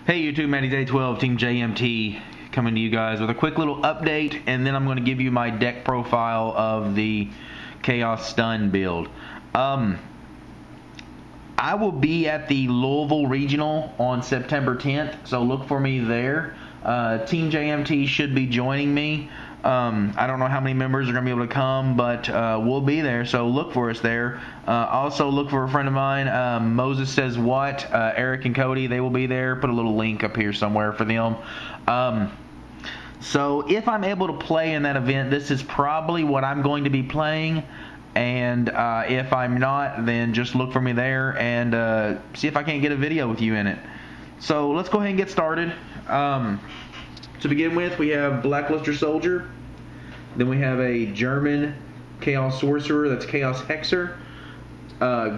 Hey YouTube, Matty Day 12, Team JMT, coming to you guys with a quick little update, and then I'm going to give you my deck profile of the Chaos Stun build. I will be at the Louisville Regional on September 10th, so look for me there. Team JMT should be joining me. I don't know how many members are going to be able to come, but we'll be there, so look for us there. Also look for a friend of mine, Moses Says What, Eric and Cody, they will be there. Put a little link up here somewhere for them. So if I'm able to play in that event, this is probably what I'm going to be playing. And if I'm not, then just look for me there and see if I can't get a video with you in it. So let's go ahead and get started. To begin with, we have Blackluster Soldier. Then we have a German Chaos Sorcerer, that's Chaos Hexer.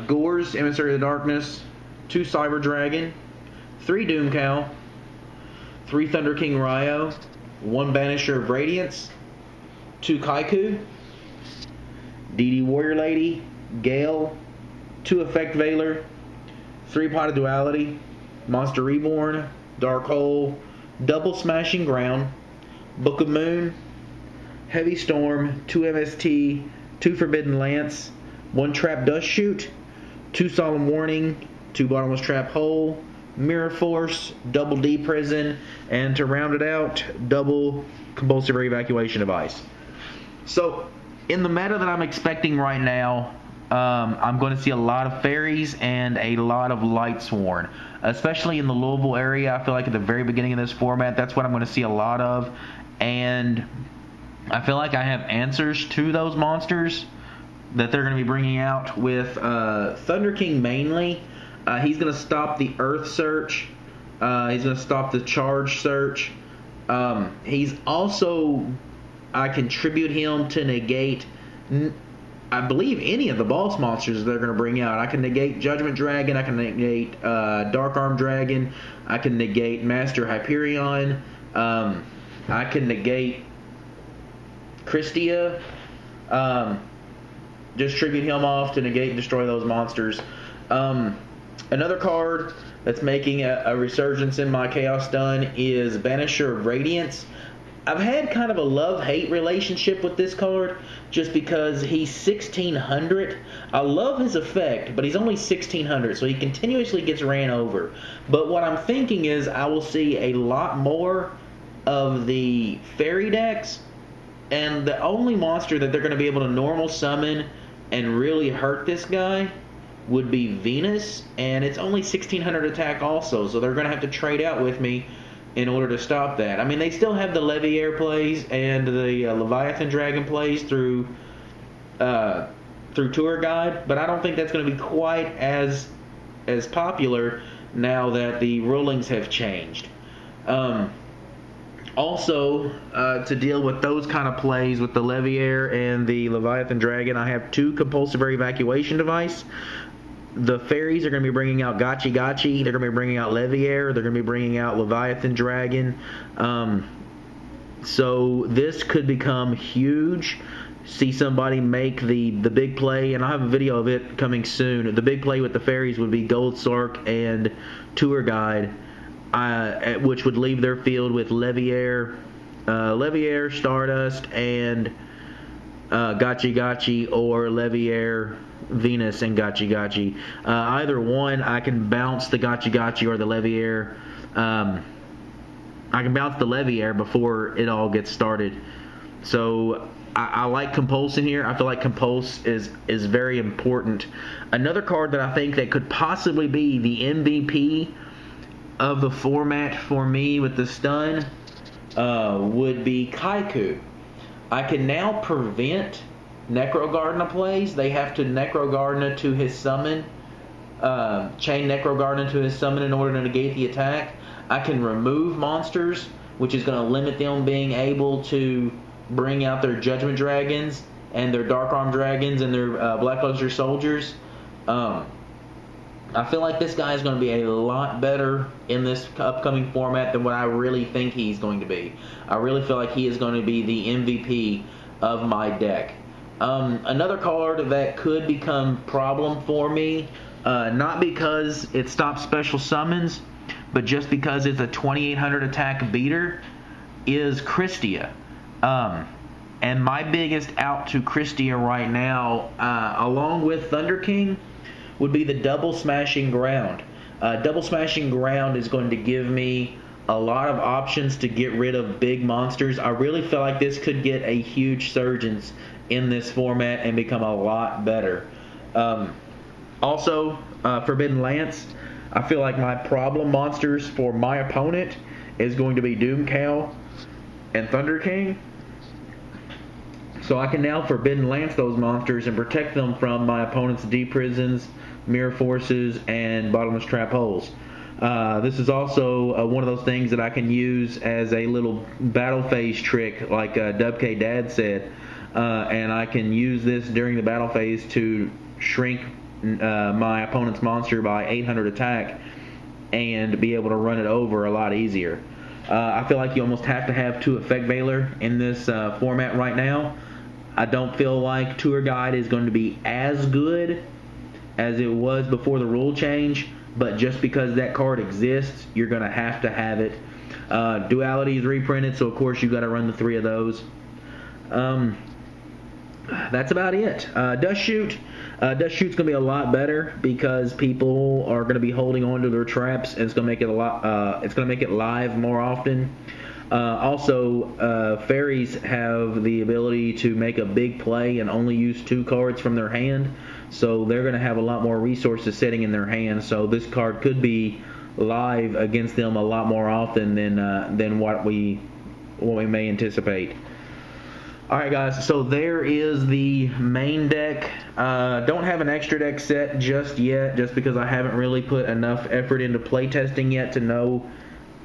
Gores, Emissary of the Darkness. 2 Cyber Dragon. 3 Doom Cow. 3 Thunder King Ryo. 1 Banisher of Radiance. 2 Kaiku. DD Warrior Lady. Gale. 2 Effect Veiler. 3 Pot of Duality. Monster Reborn. Dark Hole. Double Smashing Ground, Book of Moon, Heavy Storm, 2 MST, 2 Forbidden Lance, 1 Trap Dust Shoot, 2 Solemn Warning, 2 Bottomless Trap Hole, Mirror Force, Double D Prison, and to round it out, double Compulsive Evacuation Device. So, in the meta that I'm expecting right now, I'm going to see a lot of fairies and a lot of Lightsworn, especially in the Louisville area. I feel like at the very beginning of this format, that's what I'm going to see a lot of, and I feel like I have answers to those monsters that they're going to be bringing out with Thunder King mainly. He's going to stop the Earth Search. He's going to stop the Charge Search. He's also, I can tribute him to negate, I believe, any of the boss monsters they're going to bring out. I can negate Judgment Dragon, I can negate Dark Arm Dragon, I can negate Master Hyperion, I can negate Christia. Just tribute him off to negate and destroy those monsters. Another card that's making a resurgence in my Chaos Stun is Banisher of Radiance. I've had kind of a love-hate relationship with this card just because he's 1600. I love his effect, but he's only 1600, so he continuously gets ran over. But what I'm thinking is I will see a lot more of the fairy decks, and the only monster that they're going to be able to normal summon and really hurt this guy would be Venus, and it's only 1600 attack also, so they're going to have to trade out with me in order to stop that. I mean, they still have the Leviair plays and the Leviathan Dragon plays through Tour Guide, but I don't think that's going to be quite as popular now that the rulings have changed. Also, to deal with those kind of plays with the Leviair and the Leviathan Dragon, I have 2 Compulsive Evacuation Device. The fairies are going to be bringing out Gotchi Gotchi. They're going to be bringing out Leviair. They're going to be bringing out Leviathan Dragon. So this could become huge. See somebody make the big play, and I'll have a video of it coming soon. The big play with the fairies would be Gold Sark and Tour Guide, which would leave their field with Leviair, Stardust, and Gotchi Gotchi, or Leviair, Venus, and Gotchi Gotchi. Either one, I can bounce the Gotchi Gotchi or the Leviair. I can bounce the Leviair before it all gets started. So I like Compulse in here. I feel like Compulse is very important. Another card that I think that could possibly be the MVP of the format for me with the stun would be Kaiku. I can now prevent Necrogardna plays. They have to Necrogardna to his summon, chain Necrogardna to his summon in order to negate the attack. I can remove monsters, which is going to limit them being able to bring out their Judgment Dragons and their Dark Arm Dragons and their Blackluster Soldiers. I feel like this guy is going to be a lot better in this upcoming format than what I really think he's going to be. I really feel like he is going to be the MVP of my deck. Another card that could become problem for me, not because it stops special summons, but just because it's a 2800 attack beater, is Christia. And my biggest out to Christia right now, along with Thunder King, would be the double smashing ground. Double smashing ground is going to give me a lot of options to get rid of big monsters. I really feel like this could get a huge surgence in this format and become a lot better. Also, Forbidden Lance, I feel like my problem monsters for my opponent is going to be Doom Cow and Thunder King. So I can now Forbidden Lance those monsters and protect them from my opponent's deep prisons, mirror forces, and bottomless trap holes. This is also one of those things that I can use as a little battle phase trick, like Dubk Dad said, and I can use this during the battle phase to shrink my opponent's monster by 800 attack and be able to run it over a lot easier. I feel like you almost have to have 2 Effect Veiler in this format right now. I don't feel like Tour Guide is going to be as good as it was before the rule change, but just because that card exists, you're going to have it. Duality is reprinted, so of course you've got to run the 3 of those. That's about it. Dust Shoot. Dust Shoot's going to be a lot better because people are going to be holding on to their traps, and it's going to make it a lot. It's going to make it live more often. Also, fairies have the ability to make a big play and only use 2 cards from their hand, so they're going to have a lot more resources sitting in their hand. So this card could be live against them a lot more often than what we may anticipate. Alright guys, so there is the main deck. Don't have an extra deck set just yet, just because I haven't really put enough effort into playtesting yet to know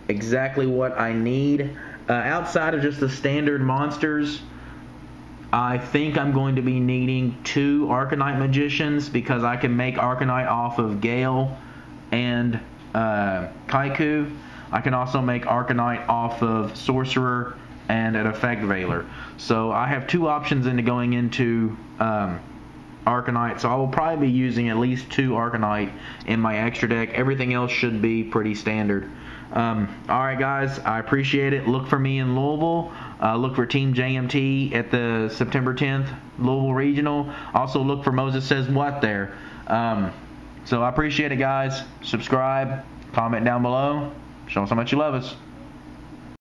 exactly what I need. Outside of just the standard monsters, I think I'm going to be needing 2 Arcanite Magicians, because I can make Arcanite off of Gale and Kaiku. I can also make Arcanite off of Sorcerer and an Effect Veiler. So I have 2 options into going into Arcanite, so I will probably be using at least 2 Arcanite in my extra deck. Everything else should be pretty standard. Alright guys, I appreciate it. Look for me in Louisville. Look for Team JMT at the September 10th Louisville Regional. Also look for Moses Says What there. So I appreciate it guys. Subscribe, comment down below, show us how much you love us.